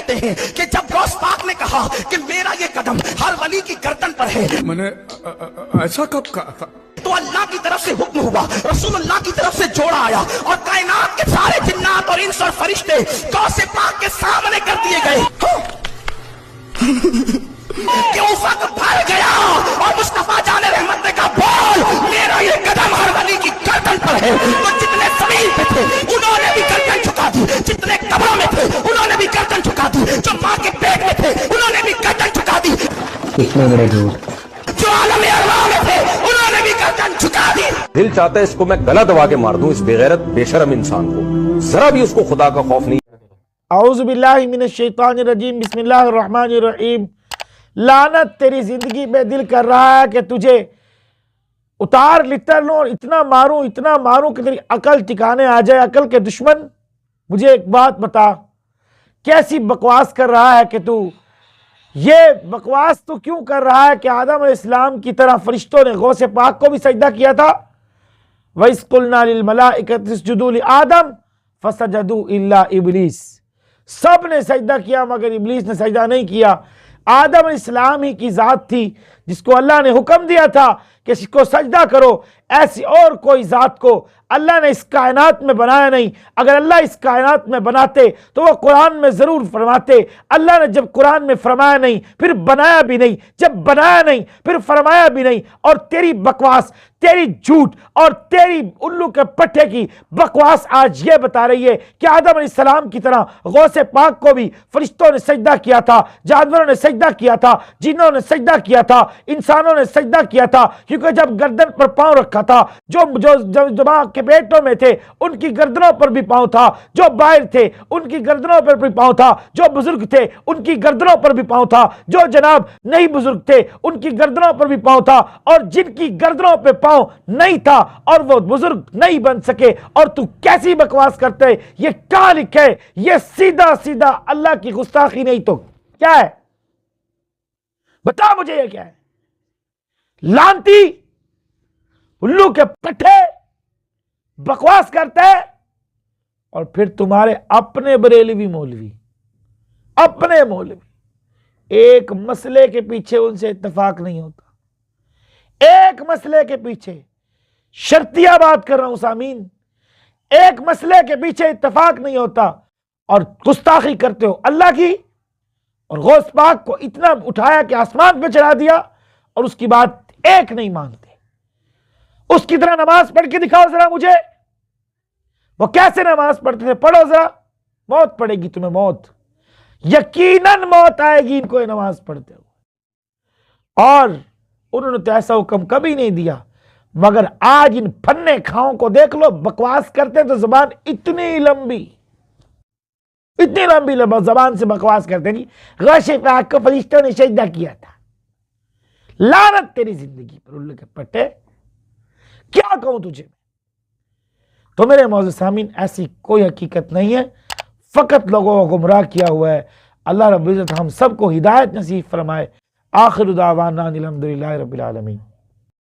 کہتے ہیں کہ جب غوث پاک نے کہا کہ میرا یہ قدم ہر ولی کی گردن پر ہے، میں نے ایسا کب کہا تھا؟ تو اللہ کی طرف سے حکم ہوا، رسول اللہ کی طرف سے جوڑا آیا، اور کائنات کے سارے جنات اور انس اور فرشتے غوث پاک کے سامنے کر دیے گئے کہ افق بھر گیا، اور مصطفیٰ جان رحمت نے کہا بول میرا یہ قدم ہر ولی کی گردن پر ہے۔ تو جتنے زمین پہ تھے انہوں نے بھی گردن جھکا دی، جتنے قبروں میں تھے انہوں نے بھی گردن جھکا دی، جو ماں کے پیٹ میں تھے انہوں نے بھی گردن جھکا دی، اتنا بڑا جھوٹ جو عالم ارواح میں تھے انہوں نے بھی گردن جھکا دی۔ دل چاہتا ہے اس کو میں گلا دبا کے مار دوں، اس بے غیرت بے شرم انسان کو، ذرا بھی اس کو خدا کا خوف نہیں۔ اعوذ باللہ من الشیطان الرجیم، بسم اللہ الرحمن الرحیم۔ لعنت تیری زندگی میں، دل کر رہا ہے کہ تجھے اتار لٹر لوں اور اتنا ماروں کہ تیری عقل ٹھکانے آ جائے۔ عقل کے دشمن، مجھے ایک بات بتا، کیسی بکواس کر رہا ہے کہ تو یہ بکواس تو کیوں کر رہا ہے کہ آدم علیہ السلام کی طرح فرشتوں نے غوث پاک کو بھی سجدہ کیا تھا۔ وَإِذْ قُلْنَا لِلْمَلَائِكَةِ اسْجُدُوا لِآدَمَ فَسَجَدُوا إِلَّا إِبْلِيسَ، سب نے سجدہ کیا مگر ابلیس نے سجدہ نہیں کیا۔ آدم علیہ السلام ہی کی ذات تھی جس کو اللہ نے حکم دیا تھا کہ اس کو سجدہ کرو، ایسی اور کوئی ذات کو اللہ نے اس کائنات میں بنایا نہیں۔ اگر اللہ اس کائنات میں بناتے تو وہ قرآن میں ضرور فرماتے۔ اللہ نے جب قرآن میں فرمایا نہیں پھر بنایا بھی نہیں، جب بنایا نہیں پھر فرمایا بھی نہیں۔ اور تیری بکواس، تیری جھوٹ اور تیری الو کے پٹھے کی بکواس آج یہ بتا رہی ہے کہ آدم علیہ السلام کی طرح غوث پاک کو بھی فرشتوں نے سجدہ کیا تھا، جانوروں نے سجدہ کیا تھا، جنوں نے سجدہ کیا تھا، انسانوں نے سجدہ کیا تھا، کیونکہ جب گردن پر پاؤں رکھا تھا، جو ماں کے پیٹوں میں تھے ان کی گردنوں پر بھی پاؤں تھا، جو باہر تھے ان کی گردنوں پر بھی پاؤں تھا، جو بزرگ تھے ان کی گردنوں پر بھی پاؤں تھا، جو جناب نہیں بزرگ تھے ان کی گردنوں پر بھی پاؤں تھا، اور جن کی گردنوں پہ پاؤں نہیں تھا اور وہ بزرگ نہیں بن سکے، اور تو کیسی بکواس کرتے؟ یہ کہاں لکھے؟ یہ سیدھا سیدھا اللہ کی گستاخی نہیں تو کیا ہے؟ بتا مجھے یہ کیا ہے؟ لانتی الو کے پٹھے بکواس کرتے ہیں، اور پھر تمہارے اپنے بریلوی مولوی، اپنے مولوی ایک مسئلے کے پیچھے ان سے اتفاق نہیں ہوتا، ایک مسئلے کے پیچھے، شرطیہ بات کر رہا ہوں سامعین، ایک مسئلے کے پیچھے اتفاق نہیں ہوتا اور گستاخی کرتے ہو اللہ کی، اور غوث پاک کو اتنا اٹھایا کہ آسمان پہ چڑھا دیا اور اس کی بات ایک نہیں مانتے۔ اس کی طرح نماز پڑھ کے دکھاؤ ذرا مجھے، وہ کیسے نماز پڑھتے تھے؟ پڑھو ذرا، موت پڑے گی تمہیں، موت، یقیناً موت آئے گی ان کو یہ نماز پڑھتے ہو۔ اور انہوں نے تو ایسا حکم کبھی نہیں دیا، مگر آج ان پھنے کھاؤں کو دیکھ لو، بکواس کرتے تو زبان اتنی لمبی زبان سے بکواس کرتے نہیں۔ غوث پاک کو فرشتوں نے سجدہ کیا تھا۔ لعنت تیری زندگی پر الو کے پٹے، کیا کہوں تجھے؟ تو میرے معزز سامعین، ایسی کوئی حقیقت نہیں ہے، فقط لوگوں کو گمراہ کیا ہوا ہے۔ اللہ رب العزت ہم سب کو ہدایت نصیب فرمائے۔ آخر دعوانا الحمدللہ رب العالمین۔